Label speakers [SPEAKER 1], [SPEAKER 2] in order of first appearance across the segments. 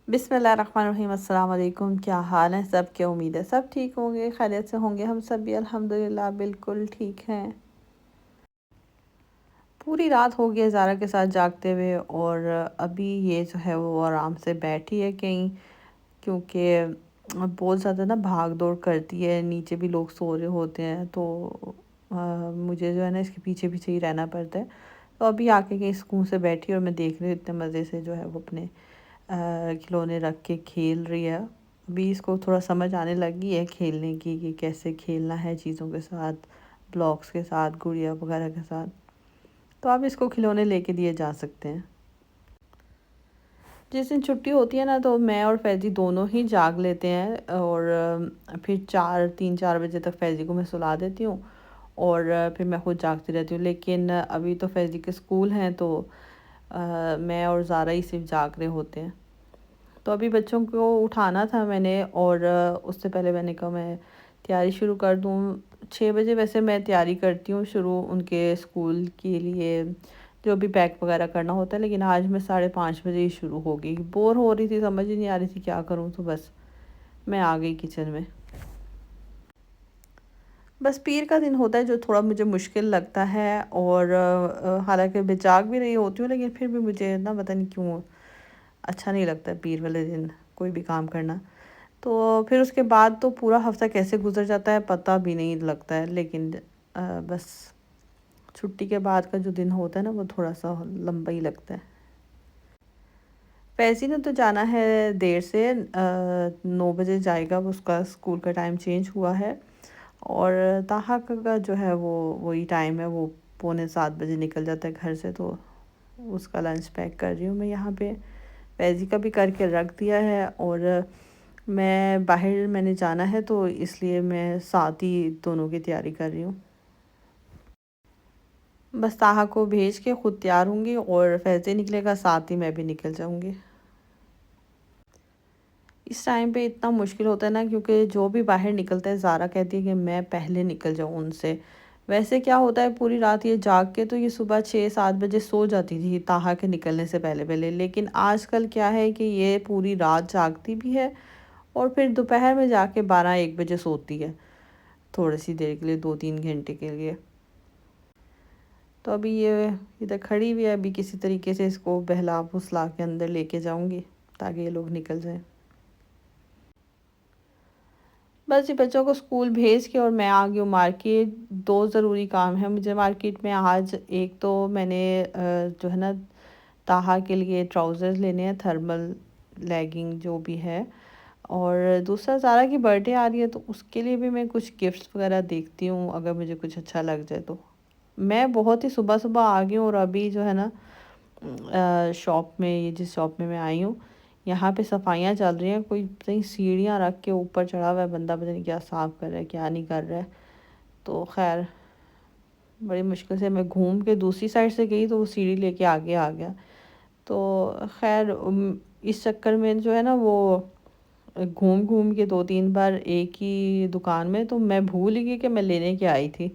[SPEAKER 1] बिस्मिल्लाहिर्रहमानिर्रहीम। अस्सलाम वालेकुम। क्या हाल है सब के? उम्मीद है सब ठीक होंगे, खैरियत से होंगे। हम सब भी अल्हम्दुलिल्लाह बिल्कुल ठीक हैं। पूरी रात हो गई है ज़ारा के साथ जागते हुए, और अभी ये जो है वो आराम से बैठी है कहीं, क्योंकि बहुत ज़्यादा ना भाग दौड़ करती है। नीचे भी लोग सो रहे होते हैं, तो मुझे जो है ना इसके पीछे पीछे ही रहना पड़ता है। तो अभी आके कहीं सुकून से बैठी, और मैं देख रही हूँ इतने मज़े से जो है वो अपने खिलौने रख के खेल रही है। अभी इसको थोड़ा समझ आने लगी है खेलने की, कि कैसे खेलना है चीज़ों के साथ, ब्लॉक्स के साथ, गुड़िया वगैरह के साथ। तो अब इसको खिलौने लेके दिए जा सकते हैं। जिस दिन छुट्टी होती है ना, तो मैं और फैज़ी दोनों ही जाग लेते हैं, और फिर 3-4 बजे तक फैज़ी को मैं सुला देती हूँ, और फिर मैं खुद जागती रहती हूँ। लेकिन अभी तो फैज़ी के स्कूल हैं, तो मैं और ज़ारा ही सिर्फ जाग रहे होते हैं। तो अभी बच्चों को उठाना था मैंने, और उससे पहले मैंने कहा मैं तैयारी शुरू कर दूँ। 6 बजे वैसे मैं तैयारी करती हूँ शुरू, उनके स्कूल के लिए जो भी पैक वगैरह करना होता है। लेकिन आज मैं 5:30 बजे ही शुरू हो गई। बोर हो रही थी, समझ ही नहीं आ रही थी क्या करूँ, तो बस मैं आ गई किचन में। बस पीर का दिन होता है जो थोड़ा मुझे मुश्किल लगता है, और हालांकि मैं जाग भी रही होती हूँ, लेकिन फिर भी मुझे ना पता नहीं क्यों अच्छा नहीं लगता पीर वाले दिन कोई भी काम करना। तो फिर उसके बाद तो पूरा हफ्ता कैसे गुजर जाता है पता भी नहीं लगता है। लेकिन बस छुट्टी के बाद का जो दिन होता है ना, वो थोड़ा सा लंबा ही लगता है। फैज़ी ने तो जाना है देर से, 9 बजे जाएगा वो, उसका स्कूल का टाइम चेंज हुआ है। और ताहा का जो है वो वही टाइम है, वो 6:45 बजे निकल जाता है घर से। तो उसका लंच पैक कर रही हूँ मैं यहाँ पे। फैज़ी का भी करके रख दिया है, और मैं बाहर मैंने जाना है, तो इसलिए मैं साथ ही दोनों की तैयारी कर रही हूँ। बस ताहा को भेज के खुद तैयार होंगी, और फैज़े निकलेगा साथ ही मैं भी निकल जाऊँगी। इस टाइम पे इतना मुश्किल होता है ना, क्योंकि जो भी बाहर निकलता है ज़ारा कहती है कि मैं पहले निकल जाऊँ उनसे। वैसे क्या होता है, पूरी रात ये जाग के तो ये सुबह 6-7 बजे सो जाती थी ताहा के निकलने से पहले पहले। लेकिन आजकल क्या है कि ये पूरी रात जागती भी है, और फिर दोपहर में जाके 12-1 बजे सोती है, थोड़ी सी देर के लिए, 2-3 घंटे के लिए। तो अभी ये इधर खड़ी हुई है, अभी किसी तरीके से इसको बहला फुसला के अंदर लेके जाऊंगी, ताकि ये लोग निकल जाएं। बस ये बच्चों को स्कूल भेज के और मैं आ गई हूँ मार्केट। दो ज़रूरी काम है मुझे मार्केट में आज। एक तो मैंने जो है ना ताहा के लिए ट्राउज़र्स लेने हैं, थर्मल लेगिंग जो भी है। और दूसरा ज़ारा की बर्थडे आ रही है, तो उसके लिए भी मैं कुछ गिफ्ट्स वगैरह देखती हूँ, अगर मुझे कुछ अच्छा लग जाए तो। मैं बहुत ही सुबह सुबह आ गई हूँ, और अभी जो है ना शॉप में, ये जिस शॉप में मैं आई हूँ, यहाँ पे सफाइयाँ चल रही हैं। कोई पता नहीं सीढ़ियाँ रख के ऊपर चढ़ा हुआ है बंदा, पता नहीं क्या साफ़ कर रहा है क्या नहीं कर रहा है। तो खैर बड़ी मुश्किल से मैं घूम के दूसरी साइड से गई, तो वो सीढ़ी लेके आगे आ गया। तो खैर इस चक्कर में जो है ना वो घूम घूम के 2-3 बार एक ही दुकान में, तो मैं भूल ही गई कि मैं लेने के आई थी।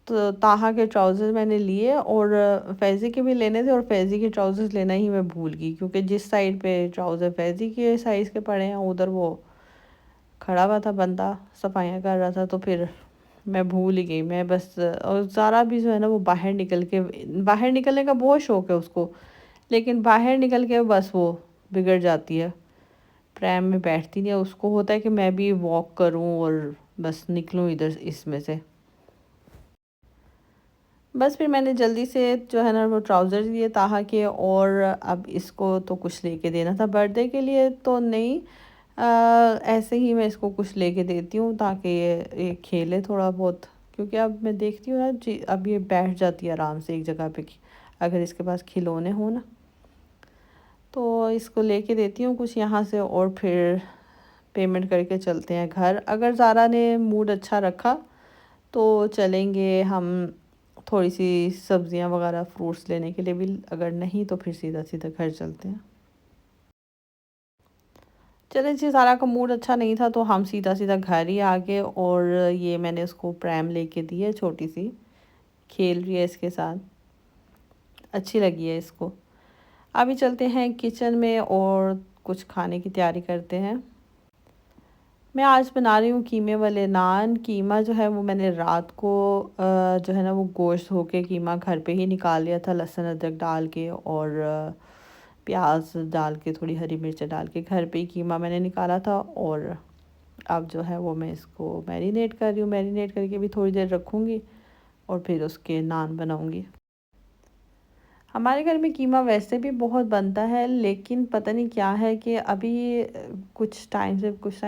[SPEAKER 1] तो ताहा के ट्राउज़र मैंने लिए, और फैज़ी के भी लेने थे, और फैज़ी के ट्राउज़र्स लेना ही मैं भूल गई, क्योंकि जिस साइड पे ट्राउज़र फैज़ी के साइज़ के पड़े हैं, उधर वो खड़ा हुआ था बंदा, सफाइयाँ कर रहा था। तो फिर मैं भूल ही गई। मैं बस, और ज़ारा भी जो है ना वो बाहर निकलने का बहुत शौक़ है उसको, लेकिन बाहर निकल के बस वो बिगड़ जाती है। प्रैम में बैठती नहीं है, उसको होता है कि मैं भी वॉक करूँ और बस निकलूँ इधर इसमें से। बस फिर मैंने जल्दी से जो है ना वो ट्राउज़र लिए ताहा के, और अब इसको तो कुछ लेके देना था बर्थडे के लिए, तो नहीं ऐसे ही मैं इसको कुछ लेके देती हूँ, ताकि ये खेले थोड़ा बहुत। क्योंकि अब मैं देखती हूँ ना जी, अब ये बैठ जाती है आराम से एक जगह पे, अगर इसके पास खिलौने हो ना। तो इसको लेके देती हूँ कुछ यहाँ से, और फिर पेमेंट करके चलते हैं घर। अगर ज़ारा ने मूड अच्छा रखा तो चलेंगे हम थोड़ी सी सब्जियां वगैरह फ्रूट्स लेने के लिए भी, अगर नहीं तो फिर सीधा सीधा घर चलते हैं। चले जी, ज़ारा का मूड अच्छा नहीं था, तो हम सीधा सीधा घर ही आ गए। और ये मैंने उसको प्रैम लेके दी है, छोटी सी, खेल रही है इसके साथ, अच्छी लगी है इसको। ابھی چلتے ہیں کچن میں اور کچھ کھانے کی تیاری کرتے ہیں۔ میں آج بنا رہی ہوں قیمے والے نان۔ قیمہ جو ہے وہ میں نے رات کو جو ہے نا وہ گوشت ہو کے قیمہ گھر پہ ہی نکال لیا تھا، لہسن ادرک ڈال کے اور پیاز ڈال کے، تھوڑی ہری مرچ ڈال کے گھر پہ ہی قیمہ میں نے نکالا تھا، اور اب جو ہے وہ میں اس کو میرینیٹ کر رہی ہوں۔ میرینیٹ کر کے بھی تھوڑی دیر رکھوں گی اور پھر اس کے نان بناؤں گی۔ ہمارے گھر میں قیمہ ویسے بھی بہت بنتا ہے، لیکن پتہ نہیں کیا ہے کہ ابھی کچھ ٹائم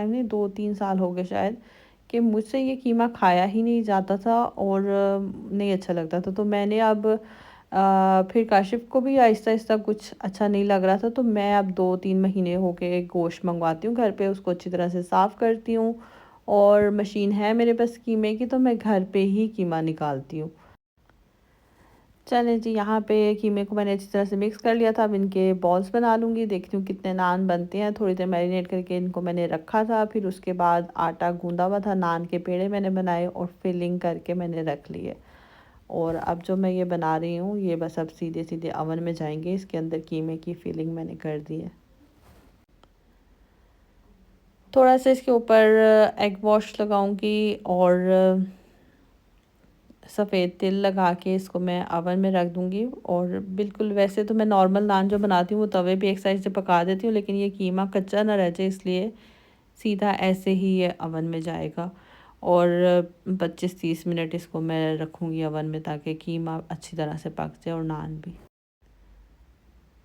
[SPEAKER 1] نہیں، 2-3 سال ہو گئے شاید، کہ مجھ سے یہ قیمہ کھایا ہی نہیں جاتا تھا اور نہیں اچھا لگتا تھا۔ تو میں نے اب پھر کاشف کو بھی آہستہ آہستہ کچھ اچھا نہیں لگ رہا تھا، تو میں اب 2-3 مہینے ہو کے گوشت منگواتی ہوں گھر پہ، اس کو اچھی طرح سے صاف کرتی ہوں، اور مشین ہے میرے پاس قیمے کی، تو میں گھر پہ ہی قیمہ نکالتی ہوں۔ چلیں جی، یہاں پہ قیمے کو میں نے اچھی طرح سے مکس کر لیا تھا، اب ان کے بالز بنا لوں گی، دیکھتی ہوں کتنے نان بنتے ہیں۔ تھوڑی دیر میرینیٹ کر کے ان کو میں نے رکھا تھا، پھر اس کے بعد آٹا گوندا ہوا تھا، نان کے پیڑے میں نے بنائے اور فلنگ کر کے میں نے رکھ لیے، اور اب جو میں یہ بنا رہی ہوں یہ بس اب سیدھے سیدھے اوون میں جائیں گے۔ اس کے اندر قیمے کی فلنگ میں نے کر دی ہے۔ تھوڑا سا اس کے اوپر ایگ واش لگاؤں گی اور سفید تل لگا کے اس کو میں اوون میں رکھ دوں گی، اور بالکل ویسے تو میں نارمل نان جو بناتی ہوں وہ توے پہ ایک سائڈ سے پکا دیتی ہوں، لیکن یہ قیمہ کچا نہ رہ جائے اس لیے سیدھا ایسے ہی یہ اوون میں جائے گا، اور 25-30 منٹ اس کو میں رکھوں گی اوون میں تاکہ قیمہ اچھی طرح سے پک جائے اور نان بھی۔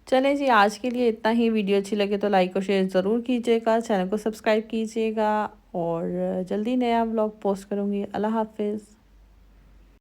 [SPEAKER 1] چلیں جی، آج کے لیے اتنا ہی۔ ویڈیو اچھی لگے تو لائک اور شیئر ضرور کیجیے گا، چینل کو سبسکرائب کیجیے گا، اور جلدی نیا ولاگ پوسٹ کروں گی۔ اللہ حافظ۔